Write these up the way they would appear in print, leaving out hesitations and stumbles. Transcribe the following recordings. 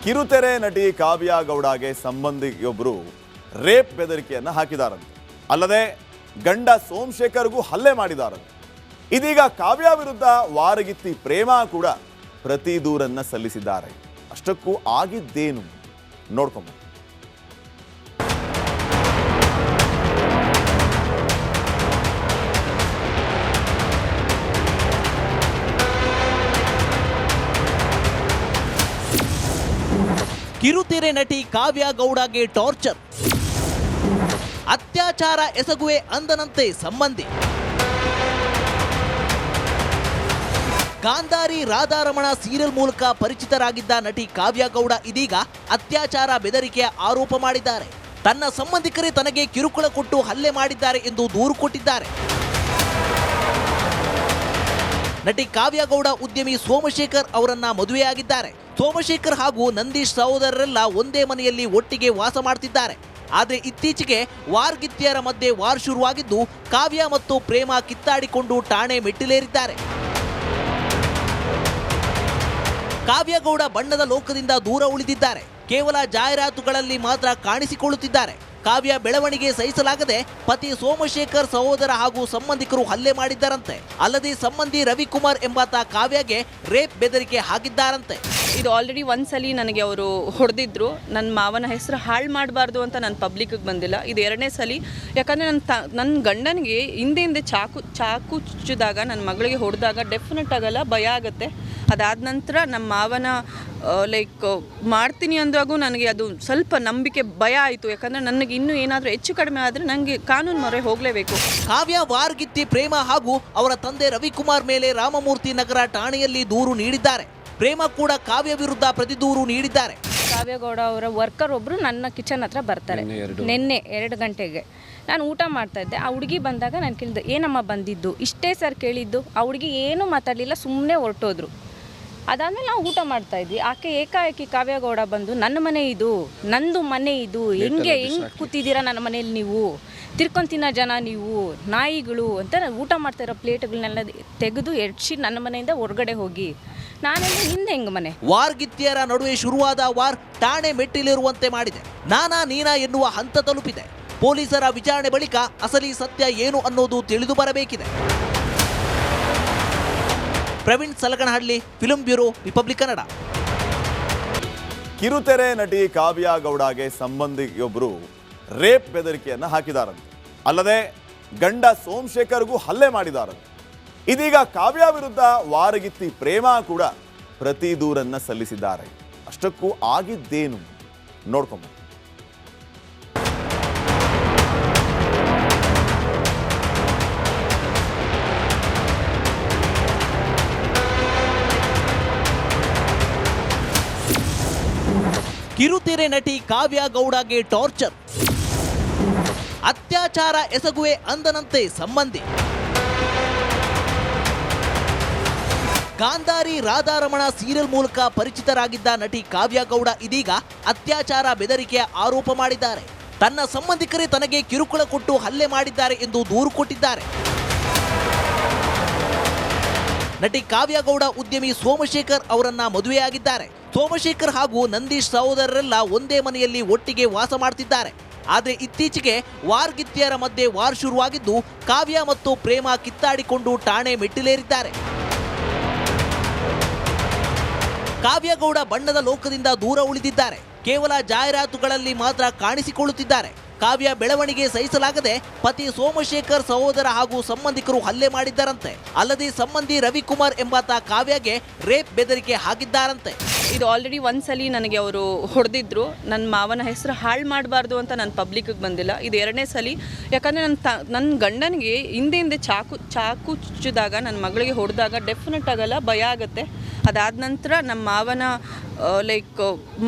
ಕಿರುತೆರೆ ನಟಿ ಕಾವ್ಯ ಗೌಡಗೆ ಸಂಬಂಧಿಯೊಬ್ಬರು ರೇಪ್ ಬೆದರಿಕೆಯನ್ನು ಹಾಕಿದಾರಂತೆ. ಅಲ್ಲದೆ ಗಂಡ ಸೋಮಶೇಖರ್ಗೂ ಹಲ್ಲೆ ಮಾಡಿದಾರಂತೆ. ಇದೀಗ ಕಾವ್ಯ ವಿರುದ್ಧ ವಾರಗಿತ್ತಿ ಪ್ರೇಮ ಕೂಡ ಪ್ರತಿ ದೂರನ್ನ ಸಲ್ಲಿಸಿದ್ದಾರೆ. ಅಷ್ಟಕ್ಕೂ ಆಗಿದ್ದೇನು ನೋಡ್ಕೊಂಬ. ಕಿರುತೆರೆ ನಟಿ ಕಾವ್ಯ ಗೌಡಗೆ ಟಾರ್ಚರ್, ಅತ್ಯಾಚಾರ ಎಸಗುವೆ ಅಂದನಂತೆ ಸಂಬಂಧಿ. ಗಾಂಧಾರಿ ರಾಧಾರಮಣ ಸೀರಿಯಲ್ ಮೂಲಕ ಪರಿಚಿತರಾಗಿದ್ದ ನಟಿ ಕಾವ್ಯ ಗೌಡ ಇದೀಗ ಅತ್ಯಾಚಾರ ಬೆದರಿಕೆಯ ಆರೋಪ ಮಾಡಿದ್ದಾರೆ. ತನ್ನ ಸಂಬಂಧಿಕರೇ ತನಗೆ ಕಿರುಕುಳ ಕೊಟ್ಟು ಹಲ್ಲೆ ಮಾಡಿದ್ದಾರೆ ಎಂದು ದೂರು ಕೊಟ್ಟಿದ್ದಾರೆ. ನಟಿ ಕಾವ್ಯ ಗೌಡ ಉದ್ಯಮಿ ಸೋಮಶೇಖರ್ ಅವರನ್ನ ಮದುವೆಯಾಗಿದ್ದಾರೆ. ಸೋಮಶೇಖರ್ ಹಾಗೂ ನಂದೀಶ್ ಸಹೋದರರೆಲ್ಲ ಒಂದೇ ಮನೆಯಲ್ಲಿ ಒಟ್ಟಿಗೆ ವಾಸ ಮಾಡ್ತಿದ್ದಾರೆ. ಆದರೆ ಇತ್ತೀಚೆಗೆ ವಾರ್ಗಿತ್ತಿಯರ ಮಧ್ಯೆ ವಾರ್ ಶುರುವಾಗಿದ್ದು ಕಾವ್ಯ ಮತ್ತು ಪ್ರೇಮ ಕಿತ್ತಾಡಿಕೊಂಡು ಠಾಣೆ ಮೆಟ್ಟಿಲೇರಿದ್ದಾರೆ. ಕಾವ್ಯ ಗೌಡ ಬಣ್ಣದ ಲೋಕದಿಂದ ದೂರ ಉಳಿದಿದ್ದಾರೆ. ಕೇವಲ ಜಾಹೀರಾತುಗಳಲ್ಲಿ ಮಾತ್ರ ಕಾಣಿಸಿಕೊಳ್ಳುತ್ತಿದ್ದಾರೆ. ಕಾವ್ಯ ಬೆಳವಣಿಗೆ ಸಹಿಸಲಾಗದೆ ಪತಿ ಸೋಮಶೇಖರ್ ಸಹೋದರ ಹಾಗೂ ಸಂಬಂಧಿಕರು ಹಲ್ಲೆ ಮಾಡಿದ್ದಾರಂತೆ. ಅಲ್ಲದೆ ಸಂಬಂಧಿ ರವಿಕುಮಾರ್ ಎಂಬಾತ ಕಾವ್ಯಗೆ ರೇಪ್ ಬೆದರಿಕೆ ಹಾಕಿದ್ದಾರಂತೆ. ಇದು ಆಲ್ರೆಡಿ ಒಂದ್ಸಲಿ ನನಗೆ ಅವರು ಹೊಡೆದಿದ್ರು. ನನ್ನ ಮಾವನ ಹೆಸರು ಹಾಳು ಮಾಡಬಾರ್ದು ಅಂತ ನಾನು ಪಬ್ಲಿಕ್ಗೆ ಬಂದಿಲ್ಲ. ಇದು ಎರಡನೇ ಸಲ. ಯಾಕಂದರೆ ನನ್ನ ಗಂಡನಿಗೆ ಹಿಂದೆ ಚಾಕು ಚುಚ್ಚಿದಾಗ ನನ್ನ ಮಗಳಿಗೆ ಹೊಡೆದಾಗ ಡೆಫಿನೆಟ್ ಆಗಲ್ಲ, ಭಯ ಆಗುತ್ತೆ. ಅದಾದ ನಂತರ ನಮ್ಮ ಮಾವನ ಮಾಡ್ತೀನಿ ಅಂದಾಗೂ ನನಗೆ ಅದು ಸ್ವಲ್ಪ ನಂಬಿಕೆ ಭಯ ಆಯಿತು. ಯಾಕಂದರೆ ನನಗೆ ಇನ್ನೂ ಏನಾದರೂ ಹೆಚ್ಚು ಕಡಿಮೆ ಆದರೆ ನನಗೆ ಕಾನೂನು ಮೊರೆ ಹೋಗಲೇಬೇಕು. ಕಾವ್ಯ ವಾರ್ಗಿತ್ತಿ ಪ್ರೇಮ ಹಾಗೂ ಅವರ ತಂದೆ ರವಿಕುಮಾರ್ ಮೇಲೆ ರಾಮಮೂರ್ತಿ ನಗರ ಠಾಣೆಯಲ್ಲಿ ದೂರು ನೀಡಿದ್ದಾರೆ. ಪ್ರೇಮ ಕೂಡ ಕಾವ್ಯ ವಿರುದ್ಧ ಪ್ರತಿ ದೂರು ನೀಡಿದ್ದಾರೆ. ಕಾವ್ಯಗೌಡ ಅವರ ವರ್ಕರ್ ಒಬ್ಬರು ನನ್ನ ಕಿಚನ್ ಹತ್ರ ಬರ್ತಾರೆ. ನಿನ್ನೆ 2 ಗಂಟೆಗೆ ನಾನು ಊಟ ಮಾಡ್ತಾ ಇದ್ದೆ. ಆ ಹುಡುಗಿ ಬಂದಾಗ ನಾನು ಕೇಳಿದೆ, ಏನಮ್ಮ ಬಂದಿದ್ದು? ಇಷ್ಟೇ ಸರ್ ಕೇಳಿದ್ದು. ಆ ಹುಡುಗಿ ಏನೂ ಮಾತಾಡಲಿಲ್ಲ, ಸುಮ್ಮನೆ ಹೊರಟೋದ್ರು. ಅದಾದಮೇಲೆ ನಾವು ಊಟ ಮಾಡ್ತಾ ಇದ್ವಿ. ಆಕೆ ಏಕಾಏಕಿ ಕಾವ್ಯಗೌಡ ಬಂದು, ನನ್ನ ಮನೆ ಇದು, ನಂದು ಮನೆ ಇದು, ಹೆಂಗೆ ಕೂತಿದ್ದೀರಾ ನನ್ನ ಮನೇಲಿ, ನೀವು ತಿರ್ಕೊಂತಿನ ಜನ, ನೀವು ನಾಯಿಗಳು ಅಂತ ಊಟ ಮಾಡ್ತಾ ಇರೋ ಪ್ಲೇಟ್ಗಳನ್ನೆಲ್ಲ ತೆಗೆದು ಎಡ್ಸಿ ನನ್ನ ಮನೆಯಿಂದ ಹೊರಗಡೆ ಹೋಗಿ. ನಾನೆಲ್ಲ ಹಿಂದೆ ಹೆಂಗೆ ಮನೆ. ವಾರ್ಗಿತ್ತಿಯರ ನಡುವೆ ಶುರುವಾದ ವಾರ್ ಠಾಣೆ ಮೆಟ್ಟಿಲಿರುವಂತೆ ಮಾಡಿದೆ. ನಾನಾ ನೀನಾ ಎನ್ನುವ ಹಂತ ತಲುಪಿದೆ. ಪೊಲೀಸರ ವಿಚಾರಣೆ ಬಳಿಕ ಅಸಲಿ ಸತ್ಯ ಏನು ಅನ್ನೋದು ತಿಳಿದು ಬರಬೇಕಿದೆ. Praveen Salaganahalli, film bureau, Republic Kannada. ಕಿರುತೆರೆ ನಟಿ ಕಾವ್ಯ ಗೌಡಗೆ ಸಂಬಂಧಿಯೊಬ್ಬರು ರೇಪ್ ಬೆದರಿಕೆಯನ್ನು ಹಾಕಿದಾರಂತೆ. ಅಲ್ಲದೆ ಗಂಡ ಸೋಮಶೇಖರ್ಗೂ ಹಲ್ಲೆ ಮಾಡಿದಾರಂತೆ. ಇದೀಗ ಕಾವ್ಯ ವಿರುದ್ಧ ವಾರಗಿತ್ತಿ ಪ್ರೇಮ ಕೂಡ ಪ್ರತಿ ದೂರನ್ನ ಸಲ್ಲಿಸಿದ್ದಾರೆ. ಅಷ್ಟಕ್ಕೂ ಆಗಿದ್ದೇನು ನೋಡ್ಕೊಂಬ. ಕಿರುತೆರೆ ನಟಿ ಕಾವ್ಯ ಗೌಡಗೆ ಟಾರ್ಚರ್, ಅತ್ಯಾಚಾರ ಎಸಗುವೆ ಅಂದನಂತೆ ಸಂಬಂಧಿ. ಗಾಂಧಾರಿ ರಾಧಾರಮಣ ಸೀರಿಯಲ್ ಮೂಲಕ ಪರಿಚಿತರಾಗಿದ್ದ ನಟಿ ಕಾವ್ಯ ಗೌಡ ಇದೀಗ ಅತ್ಯಾಚಾರ ಬೆದರಿಕೆಯ ಆರೋಪ ಮಾಡಿದ್ದಾರೆ. ತನ್ನ ಸಂಬಂಧಿಕರೇ ತನಗೆ ಕಿರುಕುಳ ಕೊಟ್ಟು ಹಲ್ಲೆ ಮಾಡಿದ್ದಾರೆ ಎಂದು ದೂರು ಕೊಟ್ಟಿದ್ದಾರೆ. ನಟಿ ಕಾವ್ಯ ಗೌಡ ಉದ್ಯಮಿ ಸೋಮಶೇಖರ್ ಅವರನ್ನ ಮದುವೆಯಾಗಿದ್ದಾರೆ. ಸೋಮಶೇಖರ್ ಹಾಗೂ ನಂದೀಶ್ ಸಹೋದರರೆಲ್ಲ ಒಂದೇ ಮನೆಯಲ್ಲಿ ಒಟ್ಟಿಗೆ ವಾಸ ಮಾಡ್ತಿದ್ದಾರೆ. ಆದರೆ ಇತ್ತೀಚೆಗೆ ವಾರ್ಗಿತ್ತಿಯರ ಮಧ್ಯೆ ವಾರ್ ಶುರುವಾಗಿದ್ದು ಕಾವ್ಯ ಮತ್ತು ಪ್ರೇಮ ಕಿತ್ತಾಡಿಕೊಂಡು ಠಾಣೆ ಮೆಟ್ಟಿಲೇರಿದ್ದಾರೆ. ಕಾವ್ಯಗೌಡ ಬಣ್ಣದ ಲೋಕದಿಂದ ದೂರ ಉಳಿದಿದ್ದಾರೆ. ಕೇವಲ ಜಾಹೀರಾತುಗಳಲ್ಲಿ ಮಾತ್ರ ಕಾಣಿಸಿಕೊಳ್ಳುತ್ತಿದ್ದಾರೆ. ಕಾವ್ಯ ಬೆಳವಣಿಗೆ ಸಹಿಸಲಾಗದೆ ಪತಿ ಸೋಮಶೇಖರ್ ಸಹೋದರ ಹಾಗೂ ಸಂಬಂಧಿಕರು ಹಲ್ಲೆ ಮಾಡಿದ್ದಾರಂತೆ. ಅಲ್ಲದೆ ಸಂಬಂಧಿ ರವಿಕುಮಾರ್ ಎಂಬಾತ ಕಾವ್ಯಗೆ ರೇಪ್ ಬೆದರಿಕೆ ಹಾಕಿದ್ದಾರಂತೆ. ಇದು ಆಲ್ರೆಡಿ ಒಂದ್ಸಲಿ ನನಗೆ ಅವರು ಹೊಡೆದಿದ್ರು. ನನ್ನ ಮಾವನ ಹೆಸರು ಹಾಳು ಮಾಡಬಾರ್ದು ಅಂತ ನಾನು ಪಬ್ಲಿಕ್ಗೆ ಬಂದಿಲ್ಲ. ಇದು ಎರಡನೇ ಸಲ. ಯಾಕಂದರೆ ನನ್ನ ಗಂಡನಿಗೆ ಹಿಂದೆ ಚಾಕು ಚುಚ್ಚಿದಾಗ ನನ್ನ ಮಗಳಿಗೆ ಹೊಡೆದಾಗ ಡೆಫಿನೆಟ್ ಆಗಲ್ಲ, ಭಯ ಆಗುತ್ತೆ. ಅದಾದ ನಂತರ ನಮ್ಮ ಮಾವನ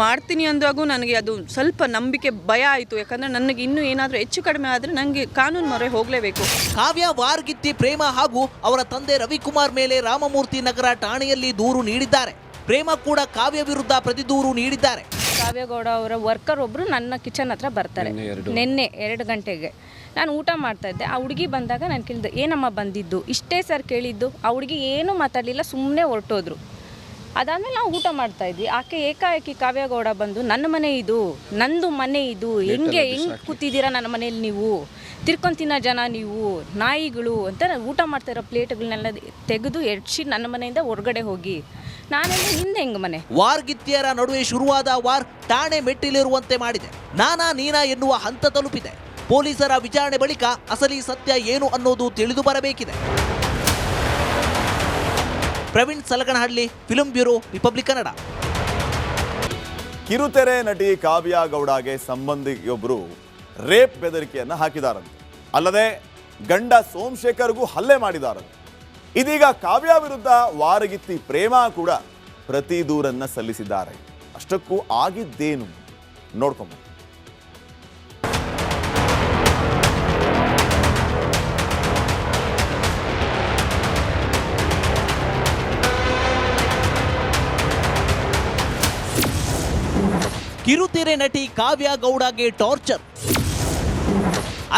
ಮಾಡ್ತೀನಿ ಅಂದಾಗೂ ನನಗೆ ಅದು ಸ್ವಲ್ಪ ನಂಬಿಕೆ ಭಯ ಆಯಿತು. ಯಾಕಂದರೆ ನನಗೆ ಇನ್ನೂ ಏನಾದರೂ ಹೆಚ್ಚು ಕಡಿಮೆ ಆದರೆ ನನಗೆ ಕಾನೂನು ಮೊರೆ ಹೋಗಲೇಬೇಕು. ಕಾವ್ಯ ವಾರ್ಗಿತ್ತಿ ಪ್ರೇಮ ಹಾಗೂ ಅವರ ತಂದೆ ರವಿಕುಮಾರ್ ಮೇಲೆ ರಾಮಮೂರ್ತಿ ನಗರ ಠಾಣೆಯಲ್ಲಿ ದೂರು ನೀಡಿದ್ದಾರೆ. ಪ್ರೇಮ ಕೂಡ ಕಾವ್ಯ ವಿರುದ್ಧ ಪ್ರತಿ ದೂರು ನೀಡಿದ್ದಾರೆ. ಕಾವ್ಯಗೌಡ ಅವರ ವರ್ಕರ್ ಒಬ್ಬರು ನನ್ನ ಕಿಚನ್ ಹತ್ರ ಬರ್ತಾರೆ. ನಿನ್ನೆ 2 ಗಂಟೆಗೆ ನಾನು ಊಟ ಮಾಡ್ತಾ ಇದ್ದೆ. ಆ ಹುಡುಗಿ ಬಂದಾಗ ನಾನು ಕೇಳಿದೆ, ಏನಮ್ಮ ಬಂದಿದ್ದು? ಇಷ್ಟೇ ಸರ್ ಕೇಳಿದ್ದು. ಆ ಹುಡುಗಿ ಏನೂ ಮಾತಾಡಲಿಲ್ಲ, ಸುಮ್ಮನೆ ಹೊರಟೋದ್ರು. ಅದಾದಮೇಲೆ ನಾವು ಊಟ ಮಾಡ್ತಾ ಇದ್ವಿ. ಆಕೆ ಏಕಾಏಕಿ ಕಾವ್ಯಗೌಡ ಬಂದು ನನ್ನ ಮನೆ ಇದು, ನಂದು ಮನೆ ಇದು, ಹೆಂಗೆ ಕೂತಿದ್ದೀರಾ ನನ್ನ ಮನೇಲಿ, ನೀವು ತಿರ್ಕೊಂತಿನ ಜನ, ನೀವು ನಾಯಿಗಳು ಅಂತ ಊಟ ಮಾಡ್ತಾ ಇರೋ ಪ್ಲೇಟ್ಗಳನ್ನೆಲ್ಲ ತೆಗೆದು ಎಡ್ಸಿ ನನ್ನ ಮನೆಯಿಂದ ಹೊರಗಡೆ ಹೋಗಿ. ನಾನೆಲ್ಲ ಹಿಂದೆ ಹೆಂಗೆ ಮನೆ. ವಾರ್ಗಿತ್ತಿಯರ ನಡುವೆ ಶುರುವಾದ ವಾರ್ ಠಾಣೆ ಮೆಟ್ಟಿಲಿರುವಂತೆ ಮಾಡಿದೆ. ನಾನಾ ನೀನಾ ಎನ್ನುವ ಹಂತ ತಲುಪಿದೆ. ಪೊಲೀಸರ ವಿಚಾರಣೆ ಬಳಿಕ ಅಸಲಿ ಸತ್ಯ ಏನು ಅನ್ನೋದು ತಿಳಿದು ಬರಬೇಕಿದೆ. Praveen Salaganahalli, film bureau, Republic Kannada. ಕಿರುತೆರೆ ನಟಿ ಕಾವ್ಯ ಗೌಡಗೆ ಸಂಬಂಧಿಯೊಬ್ಬರು ರೇಪ್ ಬೆದರಿಕೆಯನ್ನ ಹಾಕಿದಾರಂತೆ. ಅಲ್ಲದೆ ಗಂಡ ಸೋಮಶೇಖರ್ಗೂ ಹಲ್ಲೆ ಮಾಡಿದಾರಂತೆ. ಇದೀಗ ಕಾವ್ಯ ವಿರುದ್ಧ ವಾರಗಿತ್ತಿ ಪ್ರೇಮ ಕೂಡ ಪ್ರತಿ ದೂರನ್ನ ಸಲ್ಲಿಸಿದ್ದಾರೆ. ಅಷ್ಟಕ್ಕೂ ಆಗಿದ್ದೇನು ನೋಡ್ಕೊಂಬ. ಕಿರುತೆರೆ ನಟಿ ಕಾವ್ಯ ಗೌಡಗೆ ಟಾರ್ಚರ್,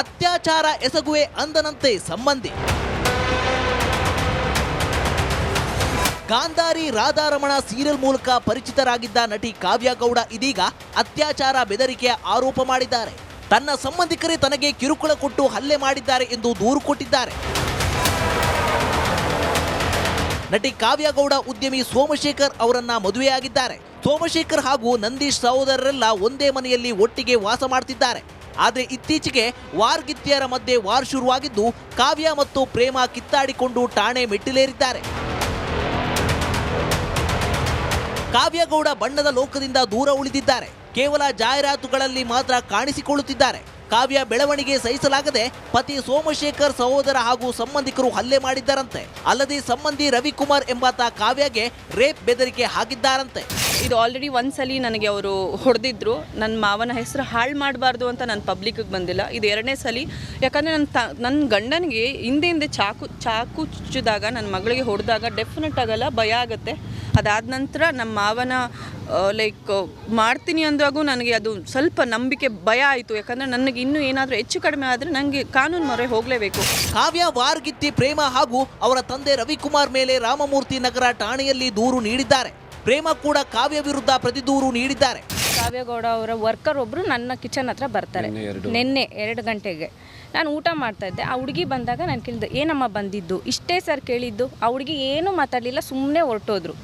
ಅತ್ಯಾಚಾರ ಎಸಗುವೆ ಅಂದನಂತೆ ಸಂಬಂಧಿ. ಗಾಂಧಾರಿ ರಾಧಾರಮಣ ಸೀರಿಯಲ್ ಮೂಲಕ ಪರಿಚಿತರಾಗಿದ್ದ ನಟಿ ಕಾವ್ಯ ಗೌಡ ಇದೀಗ ಅತ್ಯಾಚಾರ ಬೆದರಿಕೆಯ ಆರೋಪ ಮಾಡಿದ್ದಾರೆ. ತನ್ನ ಸಂಬಂಧಿಕರೇ ತನಗೆ ಕಿರುಕುಳ ಕೊಟ್ಟು ಹಲ್ಲೆ ಮಾಡಿದ್ದಾರೆ ಎಂದು ದೂರು ಕೊಟ್ಟಿದ್ದಾರೆ. ನಟಿ ಕಾವ್ಯ ಗೌಡ ಉದ್ಯಮಿ ಸೋಮಶೇಖರ್ ಅವರನ್ನ ಮದುವೆಯಾಗಿದ್ದಾರೆ. ಸೋಮಶೇಖರ್ ಹಾಗೂ ನಂದೀಶ್ ಸಹೋದರರೆಲ್ಲ ಒಂದೇ ಮನೆಯಲ್ಲಿ ಒಟ್ಟಿಗೆ ವಾಸ ಮಾಡ್ತಿದ್ದಾರೆ. ಆದರೆ ಇತ್ತೀಚೆಗೆ ವಾರ್ಗಿತ್ತಿಯರ ಮಧ್ಯೆ ವಾರ್ ಶುರುವಾಗಿದ್ದು ಕಾವ್ಯ ಮತ್ತು ಪ್ರೇಮ ಕಿತ್ತಾಡಿಕೊಂಡು ಠಾಣೆ ಮೆಟ್ಟಿಲೇರಿದ್ದಾರೆ. ಕಾವ್ಯ ಗೌಡ ಬಣ್ಣದ ಲೋಕದಿಂದ ದೂರ ಉಳಿದಿದ್ದಾರೆ. ಕೇವಲ ಜಾಹೀರಾತುಗಳಲ್ಲಿ ಮಾತ್ರ ಕಾಣಿಸಿಕೊಳ್ಳುತ್ತಿದ್ದಾರೆ. ಕಾವ್ಯ ಬೆಳವಣಿಗೆ ಸಹಿಸಲಾಗದೆ ಪತಿ ಸೋಮಶೇಖರ್ ಸಹೋದರ ಹಾಗೂ ಸಂಬಂಧಿಕರು ಹಲ್ಲೆ ಮಾಡಿದ್ದಾರಂತೆ. ಅಲ್ಲದೆ ಸಂಬಂಧಿ ರವಿಕುಮಾರ್ ಎಂಬಾತ ಕಾವ್ಯಗೆ ರೇಪ್ ಬೆದರಿಕೆ ಹಾಕಿದ್ದಾರಂತೆ. ಇದು ಆಲ್ರೆಡಿ ಒಂದ್ಸಲಿ ನನಗೆ ಅವರು ಹೊಡೆದಿದ್ರು. ನನ್ನ ಮಾವನ ಹೆಸರು ಹಾಳು ಮಾಡಬಾರ್ದು ಅಂತ ನಾನು ಪಬ್ಲಿಕ್ಗೆ ಬಂದಿಲ್ಲ. ಇದು ಎರಡನೇ ಸಲ. ಯಾಕಂದರೆ ನನ್ನ ಗಂಡನಿಗೆ ಹಿಂದೆ ಚಾಕು ಚುಚ್ಚಿದಾಗ ನನ್ನ ಮಗಳಿಗೆ ಹೊಡೆದಾಗ ಡೆಫಿನೆಟ್ ಆಗಲ್ಲ, ಭಯ ಆಗುತ್ತೆ. ಅದಾದ ನಂತರ ನಮ್ಮ ಮಾವನ ಲೈಕ್ ಮಾಡ್ತೀನಿ ಅಂದಾಗೂ ನನಗೆ ಅದು ಸ್ವಲ್ಪ ನಂಬಿಕೆ ಭಯ ಆಯಿತು. ಯಾಕಂದರೆ ನನಗೆ ಇನ್ನೂ ಏನಾದರೂ ಹೆಚ್ಚು ಕಡಿಮೆ ಆದರೆ ನನಗೆ ಕಾನೂನು ಮೊರೆ ಹೋಗಲೇಬೇಕು. ಕಾವ್ಯ ವಾರ್ಗಿತ್ತಿ ಪ್ರೇಮ ಹಾಗೂ ಅವರ ತಂದೆ ರವಿಕುಮಾರ್ ಮೇಲೆ ರಾಮಮೂರ್ತಿ ನಗರ ಠಾಣೆಯಲ್ಲಿ ದೂರು ನೀಡಿದ್ದಾರೆ. ಪ್ರೇಮ ಕೂಡ ಕಾವ್ಯ ವಿರುದ್ಧ ಪ್ರತಿ ದೂರು ನೀಡಿದ್ದಾರೆ. ಕಾವ್ಯಗೌಡ ಅವರ ವರ್ಕರ್ ಒಬ್ಬರು ನನ್ನ ಕಿಚನ್ ಹತ್ರ ಬರ್ತಾರೆ. ನಿನ್ನೆ 2 ಗಂಟೆಗೆ ನಾನು ಊಟ ಮಾಡ್ತಾ ಇದ್ದೆ. ಆ ಹುಡುಗಿ ಬಂದಾಗ ನಾನು ಕೇಳಿದೆ, ಏನಮ್ಮ ಬಂದಿದ್ದು, ಇಷ್ಟೇ ಸರ್ ಕೇಳಿದ್ದು. ಆ ಹುಡುಗಿ ಏನೂ ಮಾತಾಡಲಿಲ್ಲ, ಸುಮ್ಮನೆ ಹೊರಟೋದ್ರು.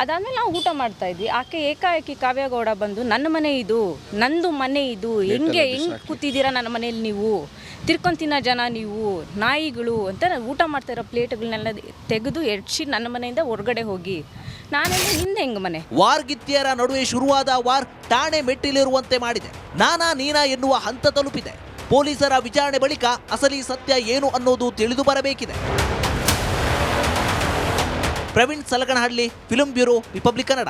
ಅದಾದಮೇಲೆ ನಾವು ಊಟ ಮಾಡ್ತಾ ಇದ್ವಿ. ಆಕೆ ಏಕಾಏಕಿ ಕಾವ್ಯಗೌಡ ಬಂದು ನನ್ನ ಮನೆ ಇದು, ನಂದು ಮನೆ ಇದು, ಹೆಂಗೆ ಕೂತಿದ್ದೀರಾ ನನ್ನ ಮನೇಲಿ, ನೀವು ತಿರ್ಕೊಂತಿನ ಜನ, ನೀವು ನಾಯಿಗಳು ಅಂತ ಊಟ ಮಾಡ್ತಾ ಇರೋ ಪ್ಲೇಟ್ಗಳನ್ನೆಲ್ಲ ತೆಗೆದು ಎಡ್ಸಿ ನನ್ನ ಮನೆಯಿಂದ ಹೊರಗಡೆ ಹೋಗಿ. ನಾನೆಲ್ಲ ಹಿಂದೆ ಹೆಂಗೆ ಮನೆ. ವಾರ್ಗಿತ್ತಿಯರ ನಡುವೆ ಶುರುವಾದ ವಾರ್ ಠಾಣೆ ಮೆಟ್ಟಿಲಿರುವಂತೆ ಮಾಡಿದೆ. ನಾನಾ ನೀನಾ ಎನ್ನುವ ಹಂತ ತಲುಪಿದೆ. ಪೊಲೀಸರ ವಿಚಾರಣೆ ಬಳಿಕ ಅಸಲಿ ಸತ್ಯ ಏನು ಅನ್ನೋದು ತಿಳಿದು ಬರಬೇಕಿದೆ. Praveen Salaganahalli, film bureau, Republic Kannada.